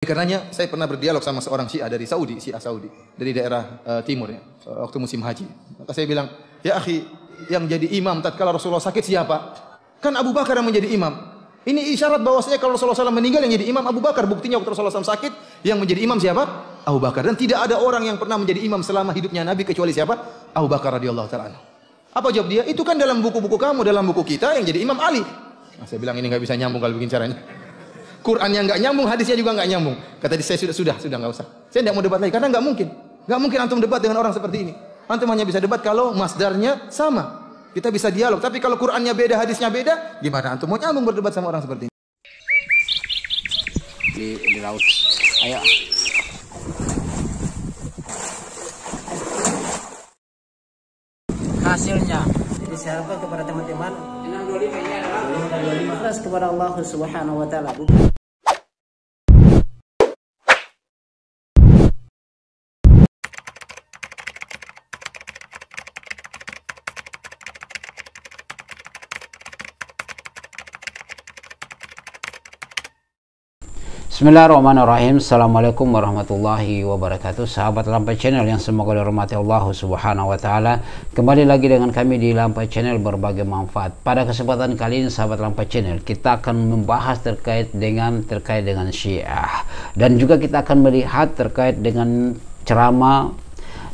Karenanya saya pernah berdialog sama seorang Syiah dari Saudi, Syiah Saudi, dari daerah timur ya, waktu musim haji. Maka saya bilang, "Ya akhi, yang jadi imam tatkala Rasulullah sakit siapa? Kan Abu Bakar yang menjadi imam. Ini isyarat bahwasanya kalau Rasulullah SAW meninggal yang jadi imam Abu Bakar. Buktinya waktu Rasulullah SAW sakit, yang menjadi imam siapa? Abu Bakar. Dan tidak ada orang yang pernah menjadi imam selama hidupnya Nabi kecuali siapa? Abu Bakar radhiyallahu taala anhu. Apa jawab dia? Itu kan dalam buku-buku kamu, dalam buku kita yang jadi imam Ali. Nah, saya bilang ini nggak bisa nyambung kalau bikin caranya. Quran yang nggak nyambung, hadisnya juga nggak nyambung. Kata dia, saya sudah nggak usah. Saya tidak mau debat lagi karena nggak mungkin antum debat dengan orang seperti ini. Antum hanya bisa debat kalau masdarnya sama. Kita bisa dialog. Tapi kalau Qurannya beda, hadisnya beda, gimana antum mau nyambung berdebat sama orang seperti ini? Di laut. Ayo. Hasilnya disarankan kepada teman-teman 625 ini adalah ikhlas kepada Allah Subhanahu wa taala. Bismillahirrahmanirrahim. Assalamualaikum warahmatullahi wabarakatuh. Sahabat Lampai Channel yang semoga dirahmati Allah Subhanahu wa taala. Kembali lagi dengan kami di Lampai Channel berbagai manfaat. Pada kesempatan kali ini sahabat Lampai Channel, kita akan membahas terkait dengan Syiah, dan juga kita akan melihat terkait dengan ceramah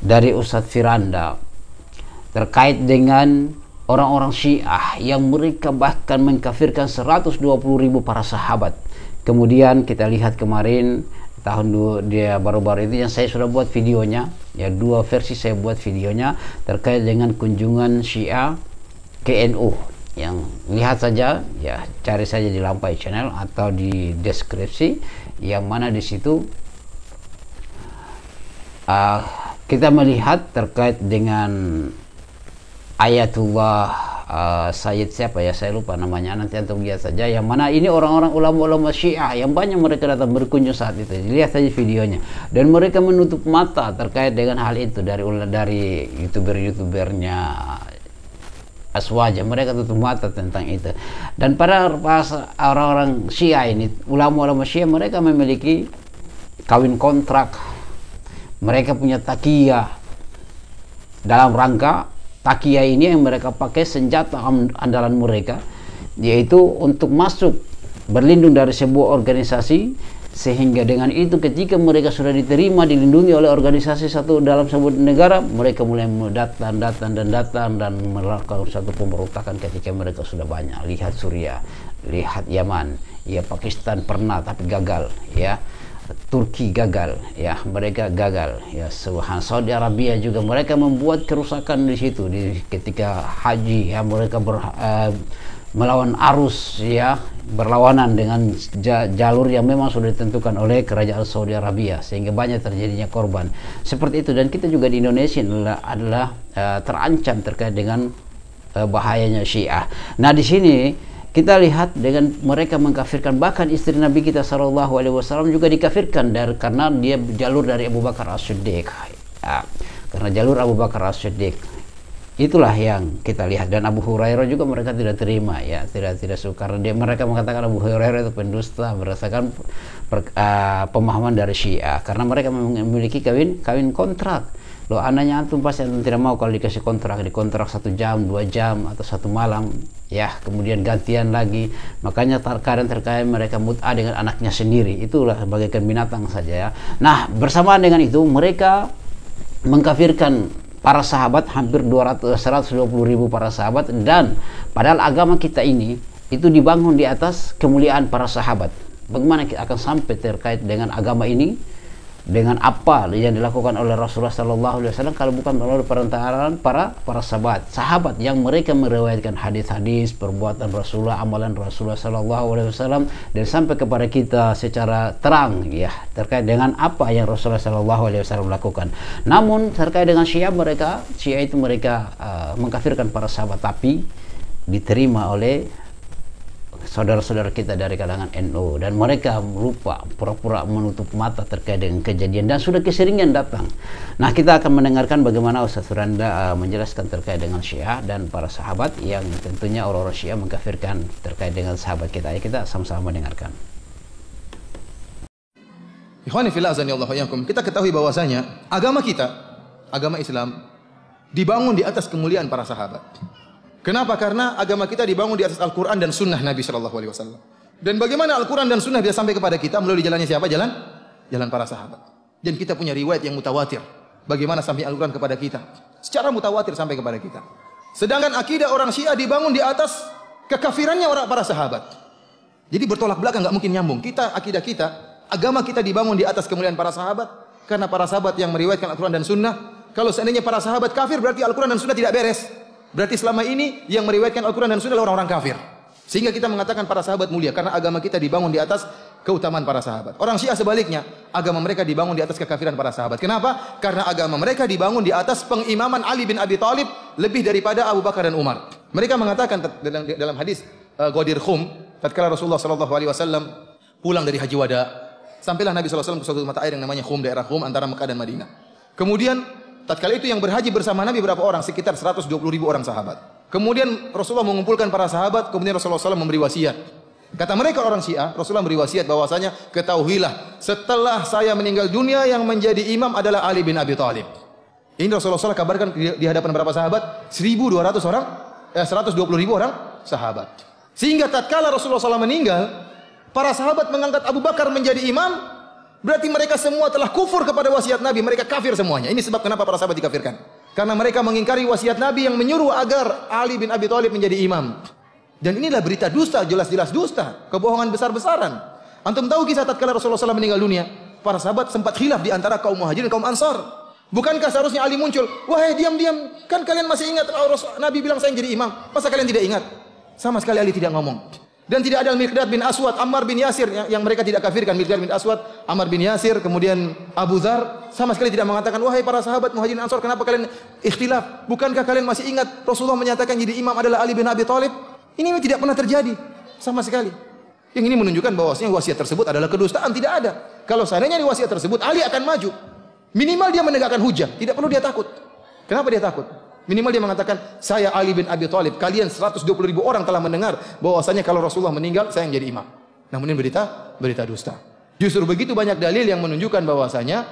dari Ustadz Firanda terkait dengan orang-orang Syiah yang mereka bahkan mengkafirkan 120.000 para sahabat. Kemudian kita lihat kemarin dia baru-baru itu yang saya sudah buat videonya, ya, dua versi saya buat videonya terkait dengan kunjungan Syiah ke NU. Yang lihat saja, ya, cari saja di Lampai Channel atau di deskripsi, yang mana di situ kita melihat terkait dengan Ayatullah Sayyid siapa ya, saya lupa namanya, nanti antum lihat saja, yang mana ini orang-orang ulama-ulama Syiah yang banyak mereka datang berkunjung saat itu. Lihat saja videonya, dan mereka menutup mata terkait dengan hal itu. Dari youtubernya Aswaja, mereka tutup mata tentang itu. Dan pada orang-orang Syiah ini, ulama-ulama Syiah, mereka memiliki kawin kontrak, mereka punya takiyah. Dalam rangka takiyah ini yang mereka pakai senjata andalan mereka, yaitu untuk masuk berlindung dari sebuah organisasi, sehingga dengan itu ketika mereka sudah diterima dilindungi oleh organisasi satu dalam sebuah negara, mereka mulai datang dan melakukan satu pemberontakan ketika mereka sudah banyak. Lihat Suriah, lihat Yaman, ya, Pakistan pernah tapi gagal, ya, Turki gagal, ya, mereka gagal, ya, Saudi Arabia juga mereka membuat kerusakan di situ ketika haji, ya, mereka melawan arus, ya, berlawanan dengan jalur yang memang sudah ditentukan oleh kerajaan Saudi Arabia, sehingga banyak terjadinya korban seperti itu. Dan kita juga di Indonesia adalah terancam terkait dengan bahayanya Syiah. Nah, di sini kita lihat dengan mereka mengkafirkan, bahkan istri Nabi kita SAW juga dikafirkan karena dia jalur dari Abu Bakar As-Siddiq, ya, karena jalur Abu Bakar As-Siddiq itulah yang kita lihat. Dan Abu Hurairah juga mereka tidak terima, ya, tidak suka, karena mereka mengatakan Abu Hurairah itu pendusta berdasarkan pemahaman dari Syiah, karena mereka memiliki kawin kontrak. Loh, anaknya antum pasti antum tidak mau kalau dikasih kontrak, dikontrak 1 jam, 2 jam, atau 1 malam, ya, kemudian gantian lagi. Makanya terkadang mereka mut'ah dengan anaknya sendiri, itulah bagaikan binatang saja, ya. Nah, bersamaan dengan itu mereka mengkafirkan para sahabat, hampir 120.000 para sahabat. Dan padahal agama kita ini itu dibangun di atas kemuliaan para sahabat. Bagaimana kita akan sampai terkait dengan agama ini, dengan apa yang dilakukan oleh Rasulullah SAW kalau bukan melalui perantaraan para sahabat yang mereka meriwayatkan hadis-hadis, perbuatan Rasulullah, amalan Rasulullah SAW, dan sampai kepada kita secara terang, ya, terkait dengan apa yang Rasulullah SAW lakukan. Namun terkait dengan Syiah itu mereka mengkafirkan para sahabat, tapi diterima oleh saudara-saudara kita dari kalangan NU, dan mereka lupa, pura-pura menutup mata terkait dengan kejadian, dan sudah keseringan datang. Nah, kita akan mendengarkan bagaimana Ustadz Firanda menjelaskan terkait dengan Syiah dan para sahabat yang tentunya orang-orang Syiah mengkafirkan terkait dengan sahabat kita. Kita sama-sama mendengarkan. Ikhwani fillah azanillahu wa iyyakum, kita ketahui bahwasanya agama kita, agama Islam dibangun di atas kemuliaan para sahabat. Kenapa? Karena agama kita dibangun di atas Al-Qur'an dan sunnah Nabi sallallahu alaihi wasallam. Dan bagaimana Al-Qur'an dan sunnah bisa sampai kepada kita melalui jalannya siapa? Jalan para sahabat. Dan kita punya riwayat yang mutawatir. Bagaimana sampai Al-Qur'an kepada kita? Secara mutawatir sampai kepada kita. Sedangkan akidah orang Syiah dibangun di atas kekafirannya orang para sahabat. Jadi bertolak belakang, enggak mungkin nyambung. Akidah kita, agama kita dibangun di atas kemuliaan para sahabat karena para sahabat yang meriwayatkan Al-Qur'an dan sunnah. Kalau seandainya para sahabat kafir, berarti Al-Qur'an dan sunnah tidak beres. Berarti selama ini yang meriwayatkan Al-Qur'an dan sunnah adalah orang-orang kafir. Sehingga kita mengatakan para sahabat mulia karena agama kita dibangun di atas keutamaan para sahabat. Orang Syiah sebaliknya, agama mereka dibangun di atas kekafiran para sahabat. Kenapa? Karena agama mereka dibangun di atas pengimaman Ali bin Abi Thalib lebih daripada Abu Bakar dan Umar. Mereka mengatakan dalam hadis Ghadir Khum, tatkala Rasulullah sallallahu alaihi wasallam pulang dari haji wada, sampailah Nabi sallallahu alaihi wasallam ke suatu mata air yang namanya Khum, daerah Khum antara Mekah dan Madinah. Kemudian tatkala itu yang berhaji bersama Nabi berapa orang? Sekitar 120.000 orang sahabat. Kemudian Rasulullah mengumpulkan para sahabat, kemudian Rasulullah SAW memberi wasiat. Kata mereka orang Syiah, Rasulullah memberi wasiat bahwasanya ketahuilah setelah saya meninggal dunia yang menjadi imam adalah Ali bin Abi Thalib. Ini Rasulullah SAW kabarkan di hadapan berapa sahabat? 1.200 orang, 120.000 orang sahabat. Sehingga tatkala Rasulullah SAW meninggal, para sahabat mengangkat Abu Bakar menjadi imam, berarti mereka semua telah kufur kepada wasiat Nabi, mereka kafir semuanya. Ini sebab kenapa para sahabat dikafirkan. Karena mereka mengingkari wasiat Nabi yang menyuruh agar Ali bin Abi Thalib menjadi imam. Dan inilah berita dusta, jelas-jelas dusta, kebohongan besar-besaran. Antum tahu kisah tatkala Rasulullah SAW meninggal dunia, para sahabat sempat khilaf di antara kaum Muhajirin dan kaum Ansar. Bukankah seharusnya Ali muncul? Wahai diam-diam, kan kalian masih ingat Nabi bilang saya jadi imam? Masa kalian tidak ingat? Sama sekali Ali tidak ngomong. Dan tidak ada Miqdad bin Aswad, Ammar bin Yasir yang mereka tidak kafirkan. Miqdad bin Aswad, Ammar bin Yasir, kemudian Abu Dzar sama sekali tidak mengatakan, wahai para sahabat Muhajirin Ansar, kenapa kalian ikhtilaf? Bukankah kalian masih ingat Rasulullah menyatakan jadi imam adalah Ali bin Abi Thalib? Ini tidak pernah terjadi sama sekali. Yang ini menunjukkan bahwasanya wasiat tersebut adalah kedustaan, tidak ada. Kalau seandainya di wasiat tersebut Ali akan maju. Minimal dia menegakkan hujah, tidak perlu dia takut. Kenapa dia takut? Minimal dia mengatakan, saya Ali bin Abi Thalib, kalian 120.000 orang telah mendengar bahwasanya kalau Rasulullah meninggal, saya yang jadi imam. Namun ini berita dusta. Justru begitu banyak dalil yang menunjukkan bahwasanya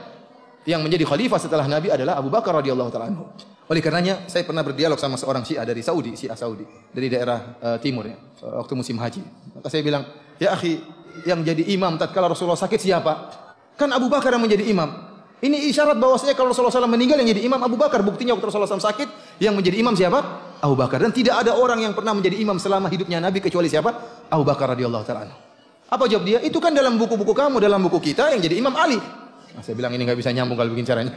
yang menjadi khalifah setelah Nabi adalah Abu Bakar radhiyallahu taala anhu. Oleh karenanya, saya pernah berdialog sama seorang Syiah dari Saudi, Syiah Saudi, dari daerah timur ya, waktu musim haji. Maka saya bilang, ya akhi, yang jadi imam tatkala Rasulullah sakit siapa? Kan Abu Bakar yang menjadi imam. Ini isyarat bahwasanya kalau Rasulullah SAW meninggal yang jadi imam Abu Bakar. Buktinya waktu Rasulullah SAW sakit yang menjadi imam siapa? Abu Bakar. Dan tidak ada orang yang pernah menjadi imam selama hidupnya Nabi kecuali siapa? Abu Bakar radhiyallahu taala anhu. Apa jawab dia? Itu kan dalam buku-buku kamu, dalam buku kita yang jadi imam Ali. Nah, saya bilang ini nggak bisa nyambung kalau bikin caranya.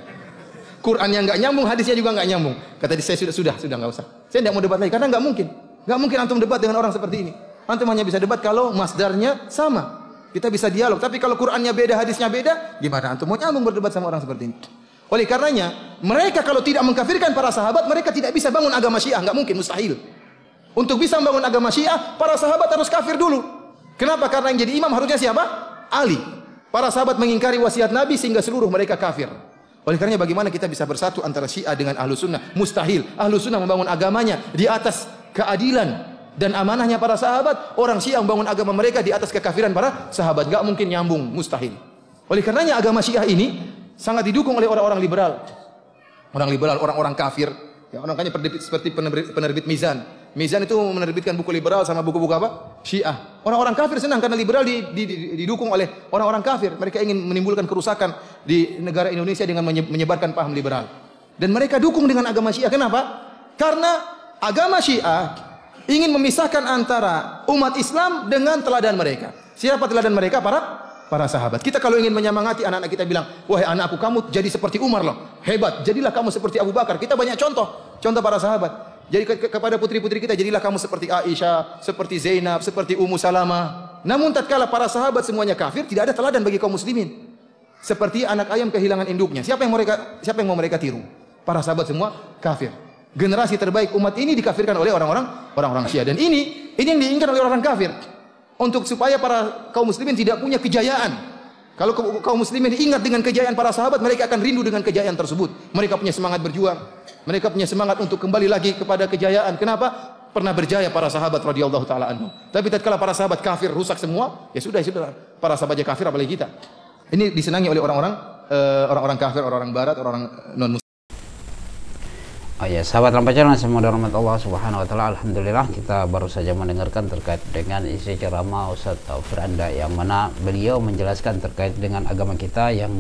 Qurannya nggak nyambung, hadisnya juga nggak nyambung. Kata dia, saya sudah nggak usah. Saya tidak mau debat lagi karena nggak mungkin antum debat dengan orang seperti ini. Antum hanya bisa debat kalau masdarnya sama. Kita bisa dialog, tapi kalau Qur'annya beda, hadisnya beda, gimana antum mau nyambung berdebat sama orang seperti ini? Oleh karenanya, mereka kalau tidak mengkafirkan para sahabat, mereka tidak bisa bangun agama Syiah, enggak mungkin, mustahil. Untuk bisa membangun agama Syiah, para sahabat harus kafir dulu. Kenapa? Karena yang jadi imam harusnya siapa? Ali. Para sahabat mengingkari wasiat Nabi sehingga seluruh mereka kafir. Oleh karenanya bagaimana kita bisa bersatu antara Syiah dengan Ahlu Sunnah? Mustahil. Ahlu Sunnah membangun agamanya di atas keadilan dan amanahnya para sahabat. Orang Syiah membangun agama mereka di atas kekafiran para sahabat. Gak mungkin nyambung, mustahil. Oleh karenanya agama Syiah ini sangat didukung oleh orang-orang liberal. Orang liberal, orang-orang kafir. Ya, orang kayaknya seperti penerbit Mizan. Mizan itu menerbitkan buku liberal sama buku-buku apa? Syiah. Orang-orang kafir senang karena liberal didukung oleh orang-orang kafir. Mereka ingin menimbulkan kerusakan di negara Indonesia dengan menyebarkan paham liberal. Dan mereka dukung dengan agama Syiah. Kenapa? Karena agama Syiah ingin memisahkan antara umat Islam dengan teladan mereka. Siapa teladan mereka? Para sahabat. Kita kalau ingin menyemangati anak-anak kita bilang, wahai anakku, kamu jadi seperti Umar loh. Hebat. Jadilah kamu seperti Abu Bakar. Kita banyak contoh para sahabat. Jadi kepada putri-putri kita, jadilah kamu seperti Aisyah, seperti Zainab, seperti Ummu Salamah. Namun tatkala para sahabat semuanya kafir, tidak ada teladan bagi kaum muslimin. Seperti anak ayam kehilangan induknya. Siapa yang mau mereka tiru? Para sahabat semua kafir. Generasi terbaik umat ini dikafirkan oleh orang-orang Syiah. Dan ini yang diinginkan oleh orang kafir. Untuk supaya para kaum muslimin tidak punya kejayaan. Kalau kaum muslimin ingat dengan kejayaan para sahabat, mereka akan rindu dengan kejayaan tersebut. Mereka punya semangat berjuang. Mereka punya semangat untuk kembali lagi kepada kejayaan. Kenapa? Pernah berjaya para sahabat radhiyallahu taala anhum. Tapi tatkala para sahabat kafir rusak semua, ya sudah. Para sahabatnya kafir apalagi kita. Ini disenangi oleh orang-orang kafir, orang-orang barat, orang-orang non muslim. Oh ya, sahabat Lampacaran semua rahmat Allah Subhanahu wa taala. Alhamdulillah kita baru saja mendengarkan terkait dengan isi ceramah Ustaz Taufir Anda, yang mana beliau menjelaskan terkait dengan agama kita yang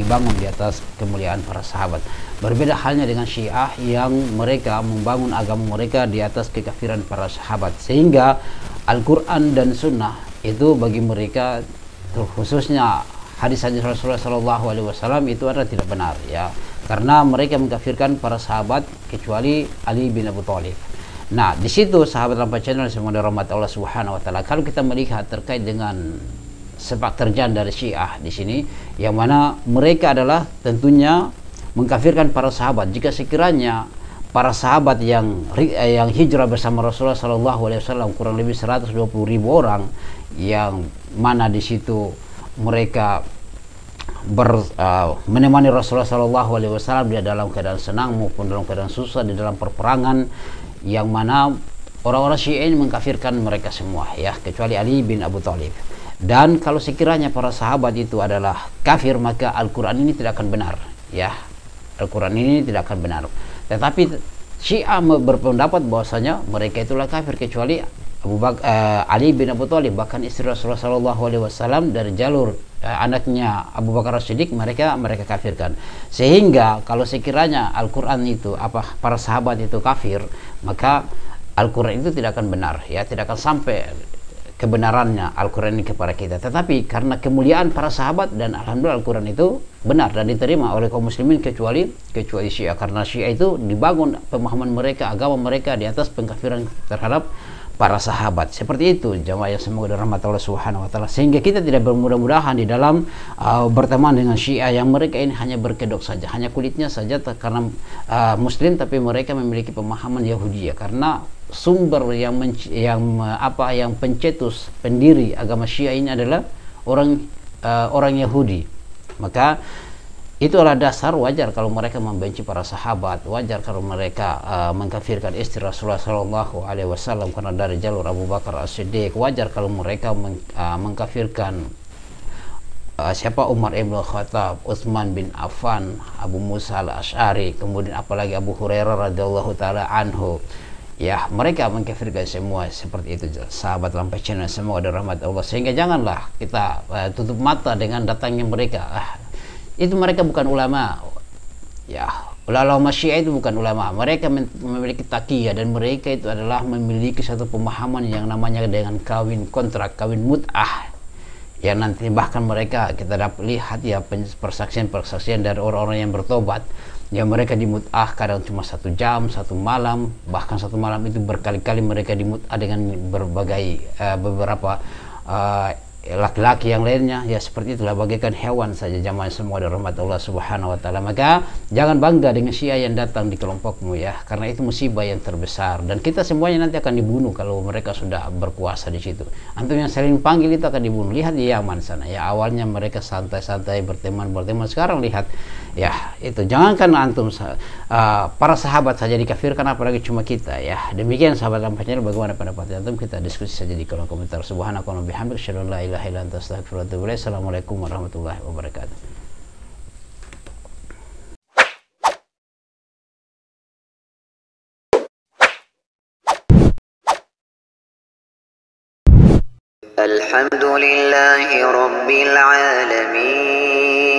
dibangun di atas kemuliaan para sahabat. Berbeda halnya dengan Syiah yang mereka membangun agama mereka di atas kekafiran para sahabat, sehingga Al-Qur'an dan Sunnah itu bagi mereka, khususnya hadis-hadis Rasulullah SAW itu adalah tidak benar, ya, karena mereka mengkafirkan para sahabat kecuali Ali bin Abi Thalib. Nah, di situ sahabat Lampa Channel semua rahmat Allah Subhanahu wa taala, kalau kita melihat terkait dengan sepak terjang dari Syiah di sini, yang mana mereka adalah tentunya mengkafirkan para sahabat. Jika sekiranya para sahabat yang hijrah bersama Rasulullah SAW kurang lebih 120.000 orang, yang mana di situ mereka menemani Rasulullah SAW di dalam keadaan senang maupun dalam keadaan susah, di dalam perperangan, yang mana orang-orang Syiah ini mengkafirkan mereka semua, ya, kecuali Ali bin Abi Thalib. Dan kalau sekiranya para sahabat itu adalah kafir, maka Al-Quran ini tidak akan benar, ya, Al-Quran ini tidak akan benar. Tetapi Syiah berpendapat bahwasanya mereka itulah kafir kecuali Ali bin Abi Thalib, bahkan istri Rasulullah SAW dari jalur anaknya Abu Bakar As-Siddiq mereka kafirkan. Sehingga kalau sekiranya Al-Quran itu para sahabat itu kafir, maka Al-Quran itu tidak akan benar, ya, tidak akan sampai kebenarannya Al-Quran ini kepada kita. Tetapi karena kemuliaan para sahabat, dan alhamdulillah Al-Quran itu benar dan diterima oleh kaum muslimin kecuali Syiah, karena Syiah itu dibangun pemahaman mereka, agama mereka di atas pengkafiran terhadap para sahabat. Seperti itu jamaah yang semoga dirahmati Allah Subhanahu wa taala, sehingga kita tidak bermudah-mudahan di dalam berteman dengan Syiah yang mereka ini hanya berkedok saja, hanya kulitnya saja karena muslim, tapi mereka memiliki pemahaman Yahudi, ya, karena sumber yang pencetus pendiri agama Syiah ini adalah orang Yahudi. Maka itu adalah dasar wajar kalau mereka membenci para sahabat, wajar kalau mereka mengkafirkan istri Rasulullah SAW karena dari jalur Abu Bakar As-Siddiq, wajar kalau mereka mengkafirkan Umar ibn Khattab, Utsman bin Affan, Abu Musa al-Asy'ari, kemudian apalagi Abu Hurairah radhiyallahu taala anhu. Ya, mereka mengkafirkan semua seperti itu sahabat Lampa Channel semua ada rahmat Allah, sehingga janganlah kita tutup mata dengan datangnya mereka. Itu mereka bukan ulama, ya, ulama Syiah itu bukan ulama, mereka memiliki taqiyah, dan mereka itu adalah memiliki satu pemahaman yang namanya dengan kawin kontrak, kawin mut'ah, yang nanti bahkan mereka kita dapat lihat, ya, persaksian dari orang-orang yang bertobat, yang mereka dimut'ah kadang cuma 1 jam, 1 malam, bahkan 1 malam itu berkali-kali mereka dimut'ah dengan berbagai beberapa laki-laki yang lainnya, ya, seperti itulah, bagaikan hewan saja jamaah semua dari rahmat Allah Subhanahu wa taala. Maka jangan bangga dengan Syiah yang datang di kelompokmu, ya, karena itu musibah yang terbesar, dan kita semuanya nanti akan dibunuh kalau mereka sudah berkuasa di situ. Antum yang saling panggil itu akan dibunuh. Lihat di Yaman sana, ya, awalnya mereka santai-santai berteman, sekarang lihat, ya, itu jangankan antum para sahabat saja dikafirkan, apalagi cuma kita, ya. Demikian sahabat Lampa Channel, bagaimana pendapat antum? Kita diskusi saja di kolom komentar. Subhanakallahumma wa bihamdika, asyhadu an la ilaha illa anta, astaghfiruka wa atubu ilaik. Assalamualaikum warahmatullahi wabarakatuh. Alhamdulillahi rabbil alamin.